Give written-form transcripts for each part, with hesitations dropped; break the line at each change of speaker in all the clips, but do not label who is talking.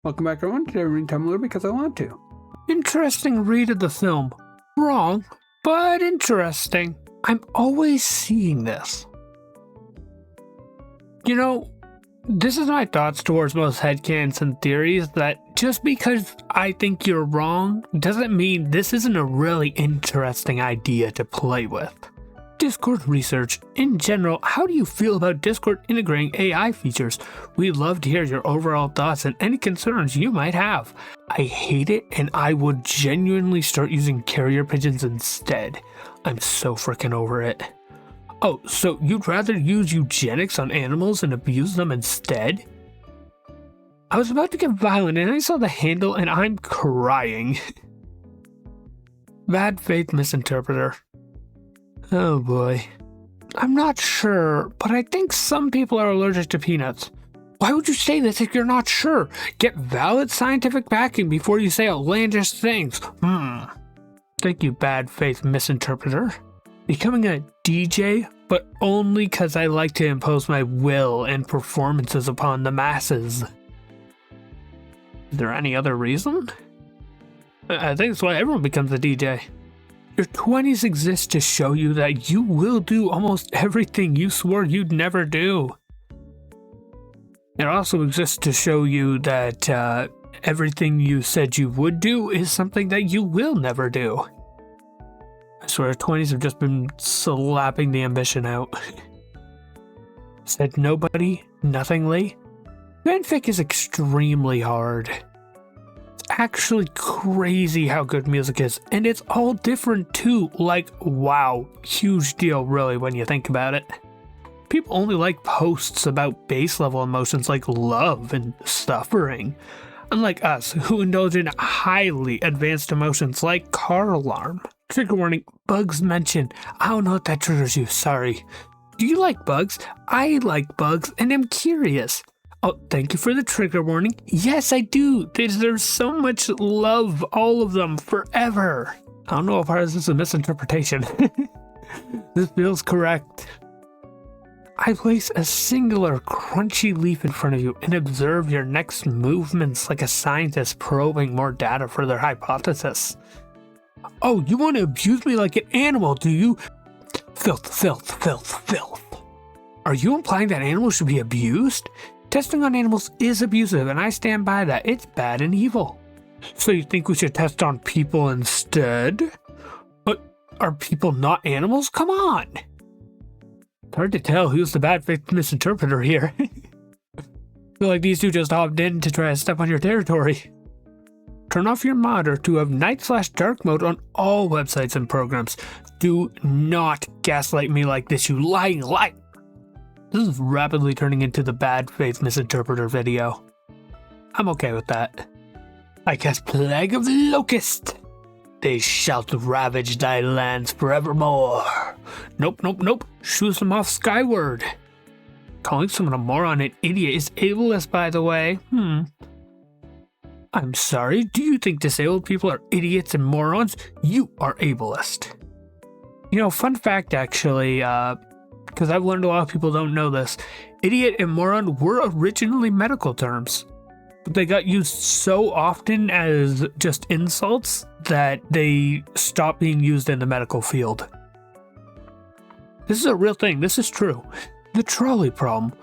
Welcome back, everyone. Today we're reading Tumblr because I want to.
Interesting read of the film. Wrong, but interesting. I'm always seeing this. You know, this is my thoughts towards most headcanons and theories that just because I think you're wrong doesn't mean this isn't a really interesting idea to play with. Discord research. In general, how do you feel about Discord integrating AI features? We'd love to hear your overall thoughts and any concerns you might have. I hate it, and I would genuinely start using carrier pigeons instead. I'm so freaking over it. Oh, so you'd rather use eugenics on animals and abuse them instead? I was about to get violent and I saw the handle and I'm crying. Bad faith misinterpreter. Oh boy. I'm not sure, but I think some people are allergic to peanuts. Why would you say this if you're not sure? Get valid scientific backing before you say outlandish things. Thank you, bad faith misinterpreter. Becoming a DJ, but only because I like to impose my will and performances upon the masses. Is there any other reason? I think it's why everyone becomes a DJ. Your 20s exist to show you that you will do almost everything you swore you'd never do. It also exists to show you that everything you said you would do is something that you will never do. I swear 20s have just been slapping the ambition out. Said nobody, nothingly. Fanfic is extremely hard. Actually crazy how good music is, and it's all different too. Like, wow, huge deal really when you think about it. People only like posts about base level emotions like love and suffering, unlike us who indulge in highly advanced emotions like car alarm. Trigger warning, bugs mentioned. I don't know if that triggers you, sorry. Do you like bugs? I like bugs and am curious. Oh, thank you for the trigger warning. Yes, I do. They deserve so much love, all of them, forever. I don't know if this is a misinterpretation. This feels correct. I place a singular crunchy leaf in front of you and observe your next movements like a scientist probing more data for their hypothesis. Oh, you want to abuse me like an animal, do you? Filth, filth, filth, filth. Are you implying that animals should be abused? Testing on animals is abusive, and I stand by that. It's bad and evil. So you think we should test on people instead? But are people not animals? Come on! It's hard to tell who's the bad faith misinterpreter here. I feel like these two just hopped in to try to step on your territory. Turn off your modder to have night/dark mode on all websites and programs. Do not gaslight me like this, you lying liar. This is rapidly turning into the bad faith misinterpreter video. I'm okay with that. I cast Plague of the Locust. They shall ravage thy lands forevermore. Nope, nope, nope. Shoot them off skyward. Calling someone a moron and idiot is ableist, by the way. I'm sorry, do you think disabled people are idiots and morons? You are ableist. You know, fun fact actually, because I've learned a lot of people don't know this, idiot and moron were originally medical terms. But they got used so often as just insults that they stopped being used in the medical field. This is a real thing, this is true. The trolley problem.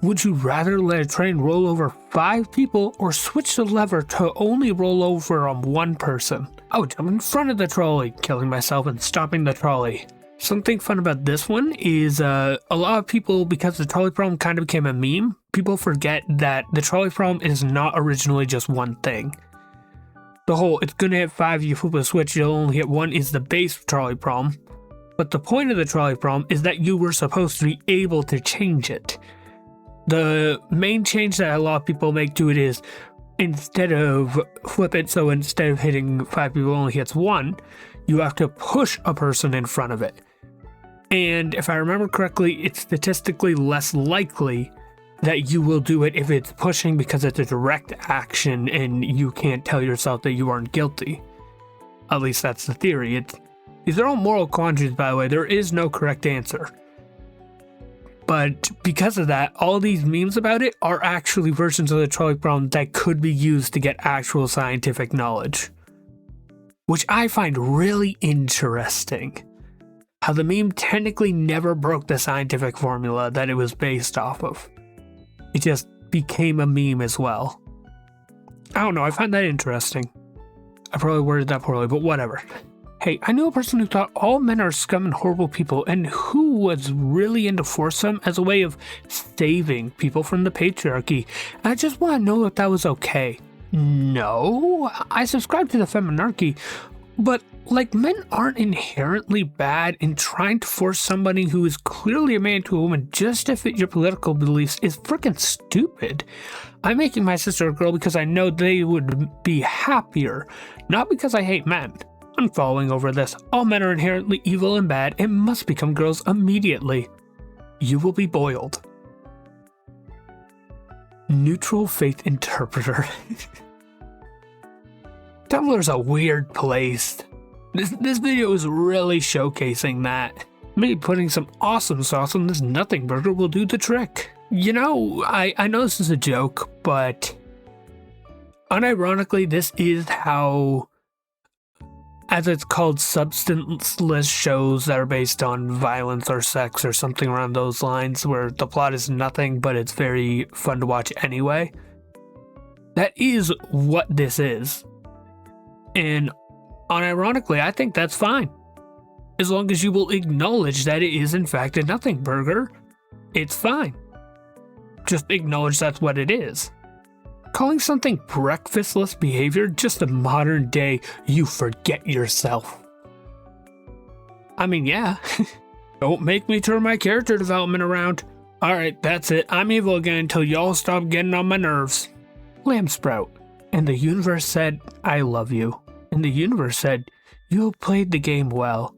Would you rather let a train roll over 5 people or switch the lever to only roll over on 1 person? I would jump in front of the trolley, killing myself and stopping the trolley. Something fun about this one is a lot of people, because the trolley problem kind of became a meme, people forget that the trolley problem is not originally just one thing. The whole, it's gonna hit 5, you flip a switch, you'll only hit 1 is the base trolley problem. But the point of the trolley problem is that you were supposed to be able to change it. The main change that a lot of people make to it is, instead of flip it, so instead of hitting 5 people only hits 1, you have to push a person in front of it. And if I remember correctly, it's statistically less likely that you will do it if it's pushing because it's a direct action and you can't tell yourself that you aren't guilty. At least that's the theory. These are all moral quandaries, by the way. There is no correct answer. But because of that, all these memes about it are actually versions of the trolley problem that could be used to get actual scientific knowledge. Which I find really interesting. How the meme technically never broke the scientific formula that it was based off of. It just became a meme as well. I don't know, I find that interesting. I probably worded that poorly, but whatever. Hey, I knew a person who thought all men are scum and horrible people, and who was really into foursome as a way of saving people from the patriarchy. And I just want to know if that was okay. No, I subscribe to the feminarchy, but like, men aren't inherently bad, and trying to force somebody who is clearly a man to a woman just to fit your political beliefs is freaking stupid. I'm making my sister a girl because I know they would be happier, not because I hate men. I'm following over this. All men are inherently evil and bad and must become girls immediately. You will be boiled. Neutral faith interpreter. Tumblr's a weird place. This video is really showcasing that. Maybe putting some awesome sauce on this nothing burger will do the trick. You know, I know this is a joke, but unironically, this is how, as it's called, substanceless shows that are based on violence or sex or something around those lines, where the plot is nothing but it's very fun to watch anyway. That is what this is. And unironically, I think that's fine. As long as you will acknowledge that it is in fact a nothing burger, it's fine. Just acknowledge that's what it is. Calling something breakfastless behavior just a modern day, you forget yourself. I mean, yeah. Don't make me turn my character development around. Alright, that's it. I'm evil again until y'all stop getting on my nerves. Lamb Sprout. And the universe said, I love you. And the universe said, you have played the game well.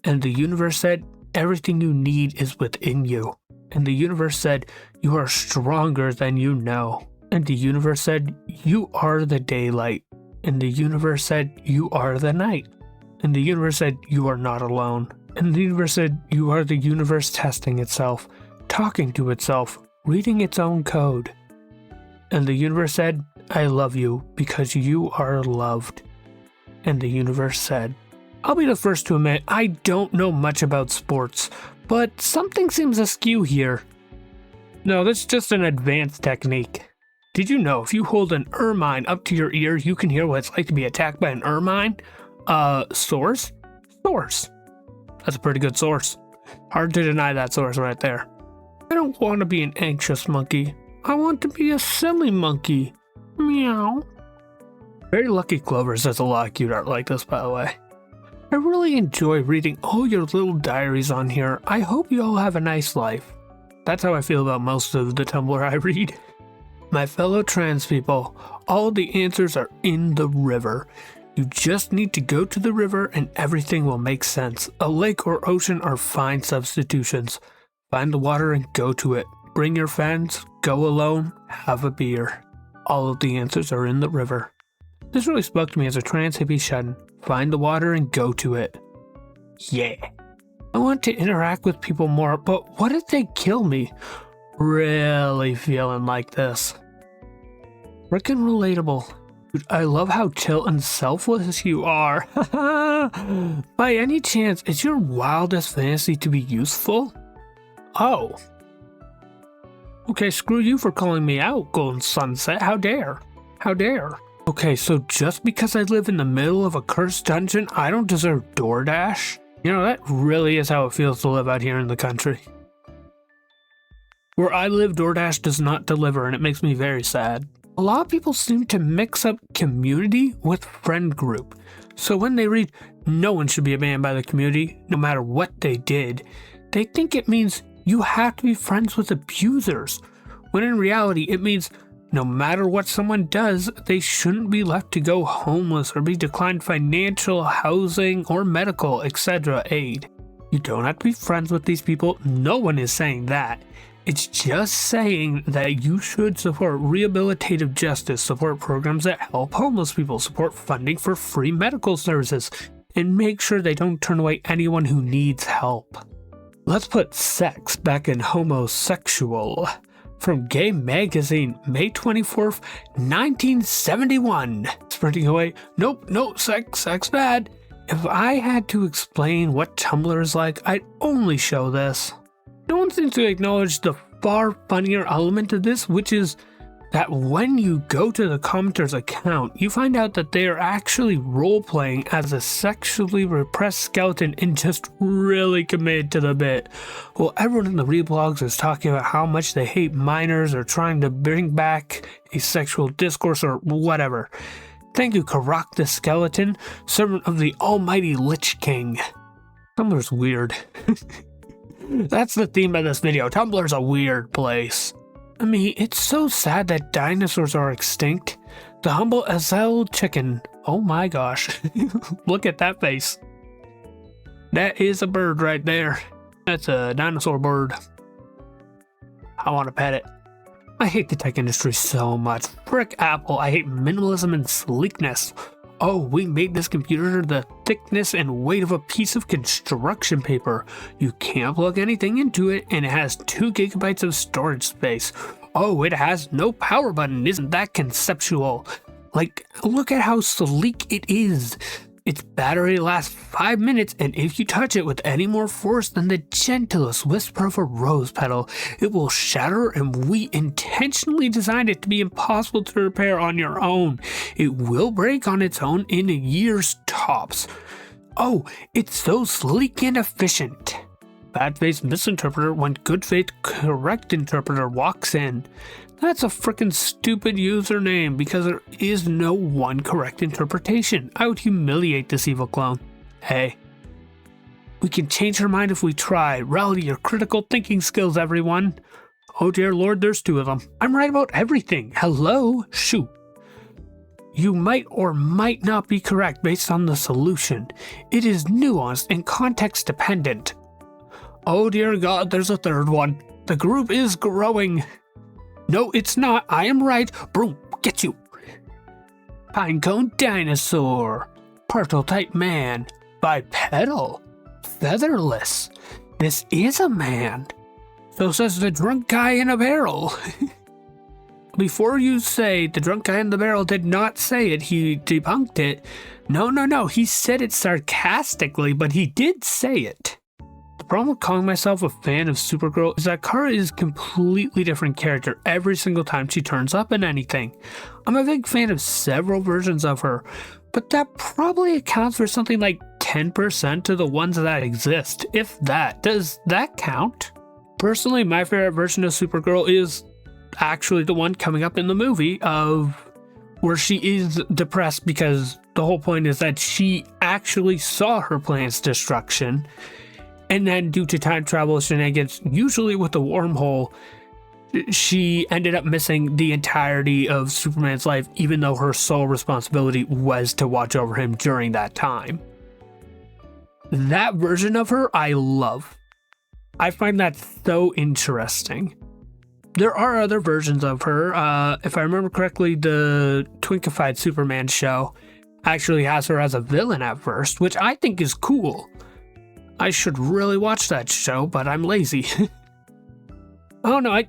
And the universe said, everything you need is within you. And the universe said, you are stronger than you know. And the universe said, you are the daylight. And the universe said, you are the night. And the universe said, you are not alone. And the universe said, you are the universe testing itself, talking to itself, reading its own code. And the universe said, I love you because you are loved. And the universe said, I'll be the first to admit I don't know much about sports, but something seems askew here. No, that's just an advanced technique. Did you know if you hold an ermine up to your ear, you can hear what it's like to be attacked by an ermine? Source? Source. That's a pretty good source. Hard to deny that source right there. I don't want to be an anxious monkey. I want to be a silly monkey. Meow. Very Lucky Clovers has a lot of cute art like this, by the way. I really enjoy reading all your little diaries on here. I hope you all have a nice life. That's how I feel about most of the Tumblr I read. My fellow trans people, all the answers are in the river. You just need to go to the river and everything will make sense. A lake or ocean are fine substitutions. Find the water and go to it. Bring your friends, go alone, have a beer. All of the answers are in the river. This really spoke to me as a trans hippie shun. Find the water and go to it. Yeah. I want to interact with people more, but what if they kill me? Really feeling like this. Frickin' relatable. Dude, I love how chill and selfless you are. By any chance, is your wildest fantasy to be useful? Oh. Okay, screw you for calling me out, Golden Sunset. How dare? How dare? Okay, so just because I live in the middle of a cursed dungeon, I don't deserve DoorDash? You know, that really is how it feels to live out here in the country. Where I live, DoorDash does not deliver, and it makes me very sad. A lot of people seem to mix up community with friend group. So when they read, no one should be banned by the community, no matter what they did, they think it means you have to be friends with abusers, when in reality it means no matter what someone does, they shouldn't be left to go homeless or be declined financial, housing, or medical, etc. aid. You don't have to be friends with these people, no one is saying that. It's just saying that you should support rehabilitative justice, support programs that help homeless people, support funding for free medical services, and make sure they don't turn away anyone who needs help. Let's put sex back in homosexual. From Gay Magazine, May 24th, 1971. Sprinting away. Nope, no, sex bad. If I had to explain what Tumblr is like, I'd only show this. No one seems to acknowledge the far funnier element of this, which is that when you go to the commenter's account, you find out that they are actually role-playing as a sexually repressed skeleton and just really committed to the bit. While everyone in the reblogs is talking about how much they hate minors or trying to bring back a sexual discourse or whatever. Thank you, Karak the Skeleton, servant of the almighty Lich King. Tumblr's weird. That's the theme of this video. Tumblr's a weird place. I mean, it's so sad that dinosaurs are extinct. The humble Azel chicken. Oh my gosh. Look at that face. That is a bird right there. That's a dinosaur bird. I want to pet it. I hate the tech industry so much. Frick Apple, I hate minimalism and sleekness. Oh, we made this computer the thickness and weight of a piece of construction paper. You can't plug anything into it, and it has 2 gigabytes of storage space. Oh, it has no power button. Isn't that conceptual? Like, look at how sleek it is. Its battery lasts 5 minutes, and if you touch it with any more force than the gentlest whisper of a rose petal, it will shatter, and we intentionally designed it to be impossible to repair on your own. It will break on its own in a year's tops. Oh, it's so sleek and efficient. Bad-faced misinterpreter when good-faith correct interpreter walks in. That's a frickin' stupid username because there is no one correct interpretation. I would humiliate this evil clone. Hey. We can change her mind if we try. Rally your critical thinking skills, everyone. Oh dear lord, there's 2 of them. I'm right about everything. Hello? Shoot. You might or might not be correct based on the solution. It is nuanced and context dependent. Oh dear god, there's a 3rd one. The group is growing. No, it's not. I am right. Broom, get you. Pinecone dinosaur. Partial type man. Bipedal. Featherless. This is a man. So says the drunk guy in a barrel. Before you say the drunk guy in the barrel did not say it, he debunked it. No. He said it sarcastically, but he did say it. The problem with calling myself a fan of Supergirl is that Kara is a completely different character every single time she turns up in anything. I'm a big fan of several versions of her, but that probably accounts for something like 10% of the ones that exist, if that. Does that count? Personally, my favorite version of Supergirl is actually the one coming up in the movie of where she is depressed because the whole point is that she actually saw her planet's destruction. And then due to time travel shenanigans, usually with a wormhole, she ended up missing the entirety of Superman's life, even though her sole responsibility was to watch over him during that time. That version of her, I love. I find that so interesting. There are other versions of her. If I remember correctly, the Twinkified Superman show actually has her as a villain at first, which I think is cool. I should really watch that show, but I'm lazy. Oh no,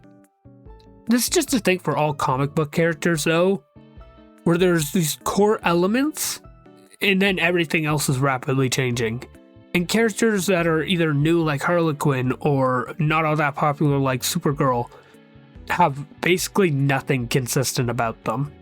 this is just a thing for all comic book characters though, where there's these core elements, and then everything else is rapidly changing. And characters that are either new like Harley Quinn or not all that popular like Supergirl have basically nothing consistent about them.